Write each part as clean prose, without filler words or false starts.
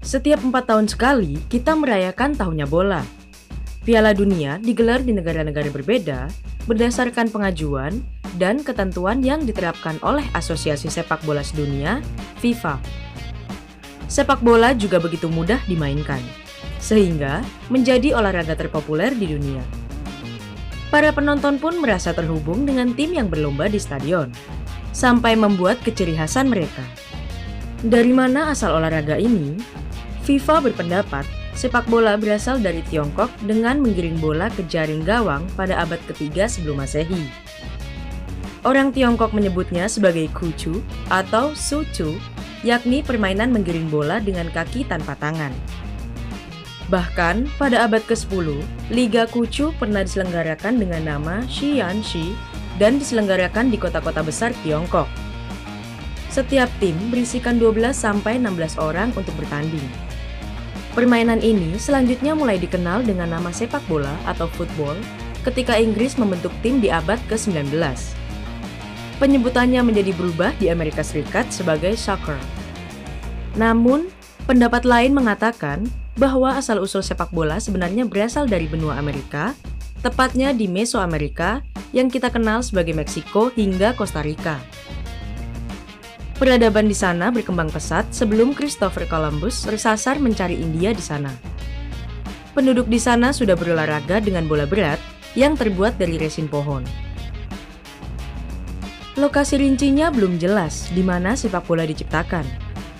Setiap 4 tahun sekali, kita merayakan tahunnya bola. Piala Dunia digelar di negara-negara berbeda berdasarkan pengajuan dan ketentuan yang diterapkan oleh Asosiasi Sepak Bola Sedunia, FIFA. Sepak bola juga begitu mudah dimainkan, sehingga menjadi olahraga terpopuler di dunia. Para penonton pun merasa terhubung dengan tim yang berlomba di stadion, sampai membuat keciri khasan mereka. Dari mana asal olahraga ini? FIFA berpendapat sepak bola berasal dari Tiongkok dengan menggiring bola ke jaring gawang pada abad ketiga sebelum Masehi. Orang Tiongkok menyebutnya sebagai kucu atau sucu, yakni permainan menggiring bola dengan kaki tanpa tangan. Bahkan pada abad ke-10, Liga Kucu pernah diselenggarakan dengan nama Xianxi dan diselenggarakan di kota-kota besar Tiongkok. Setiap tim berisikan 12-16 orang untuk bertanding. Permainan ini selanjutnya mulai dikenal dengan nama sepak bola atau football ketika Inggris membentuk tim di abad ke-19. Penyebutannya menjadi berubah di Amerika Serikat sebagai soccer. Namun, pendapat lain mengatakan bahwa asal-usul sepak bola sebenarnya berasal dari benua Amerika, tepatnya di Mesoamerika yang kita kenal sebagai Meksiko hingga Costa Rica. Peradaban di sana berkembang pesat sebelum Christopher Columbus bersasar mencari India di sana. Penduduk di sana sudah berolahraga dengan bola berat yang terbuat dari resin pohon. Lokasi rincinya belum jelas di mana sepak bola diciptakan.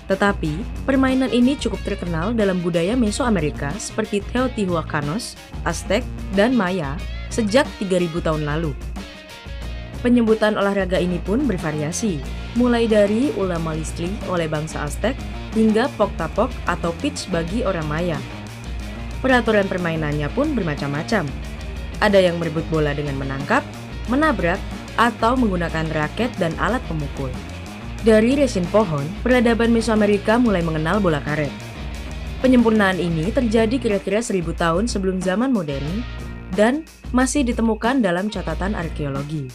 Tetapi, permainan ini cukup terkenal dalam budaya Mesoamerika seperti Teotihuacanos, Aztec, dan Maya sejak 3000 tahun lalu. Penyebutan olahraga ini pun bervariasi, mulai dari ula malistli oleh bangsa Aztec hingga pok-tapok atau pitch bagi orang Maya. Peraturan permainannya pun bermacam-macam. Ada yang merebut bola dengan menangkap, menabrak, atau menggunakan raket dan alat pemukul. Dari resin pohon, peradaban Mesoamerika mulai mengenal bola karet. Penyempurnaan ini terjadi kira-kira 1000 tahun sebelum zaman modern dan masih ditemukan dalam catatan arkeologi.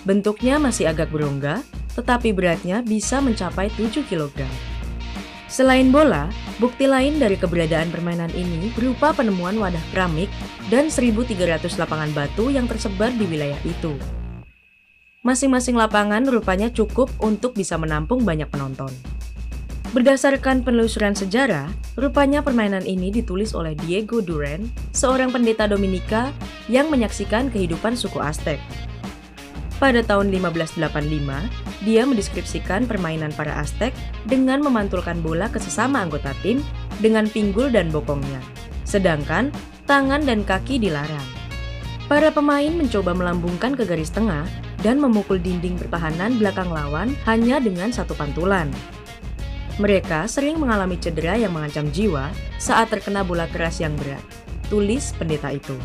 Bentuknya masih agak berongga, tetapi beratnya bisa mencapai 7 kg. Selain bola, bukti lain dari keberadaan permainan ini berupa penemuan wadah keramik dan 1.300 lapangan batu yang tersebar di wilayah itu. Masing-masing lapangan rupanya cukup untuk bisa menampung banyak penonton. Berdasarkan penelusuran sejarah, rupanya permainan ini ditulis oleh Diego Duran, seorang pendeta Dominika yang menyaksikan kehidupan suku Aztec. Pada tahun 1585, dia mendeskripsikan permainan para Aztec dengan memantulkan bola ke sesama anggota tim dengan pinggul dan bokongnya, sedangkan tangan dan kaki dilarang. Para pemain mencoba melambungkan ke garis tengah dan memukul dinding pertahanan belakang lawan hanya dengan satu pantulan. Mereka sering mengalami cedera yang mengancam jiwa saat terkena bola keras yang berat, tulis pendeta itu.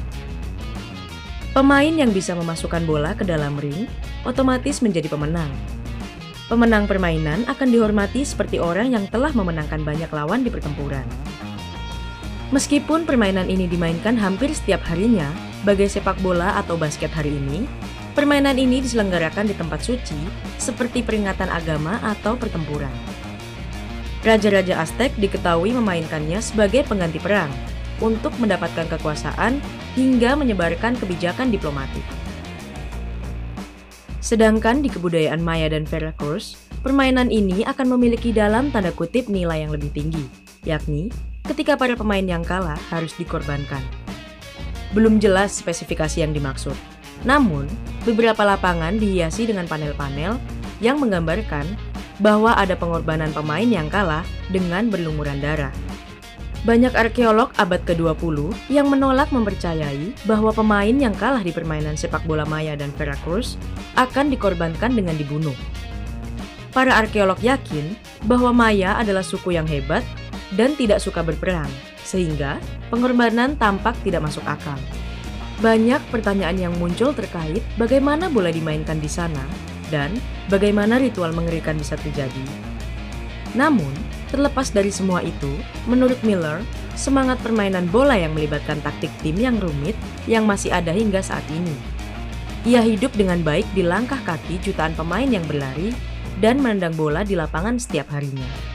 Pemain yang bisa memasukkan bola ke dalam ring otomatis menjadi pemenang. Pemenang permainan akan dihormati seperti orang yang telah memenangkan banyak lawan di pertempuran. Meskipun permainan ini dimainkan hampir setiap harinya, bagai sepak bola atau basket hari ini, permainan ini diselenggarakan di tempat suci seperti peringatan agama atau pertempuran. Raja-raja Aztec diketahui memainkannya sebagai pengganti perang untuk mendapatkan kekuasaan hingga menyebarkan kebijakan diplomatik. Sedangkan di kebudayaan Maya dan Veracruz, permainan ini akan memiliki dalam tanda kutip nilai yang lebih tinggi, yakni ketika para pemain yang kalah harus dikorbankan. Belum jelas spesifikasi yang dimaksud, namun beberapa lapangan dihiasi dengan panel-panel yang menggambarkan bahwa ada pengorbanan pemain yang kalah dengan berlumuran darah. Banyak arkeolog abad ke-20 yang menolak mempercayai bahwa pemain yang kalah di permainan sepak bola Maya dan Veracruz akan dikorbankan dengan dibunuh. Para arkeolog yakin bahwa Maya adalah suku yang hebat dan tidak suka berperang, sehingga pengorbanan tampak tidak masuk akal. Banyak pertanyaan yang muncul terkait bagaimana bola dimainkan di sana dan bagaimana ritual mengerikan bisa terjadi. Namun, terlepas dari semua itu, menurut Miller, semangat permainan bola yang melibatkan taktik tim yang rumit yang masih ada hingga saat ini. Ia hidup dengan baik di langkah kaki jutaan pemain yang berlari dan menendang bola di lapangan setiap harinya.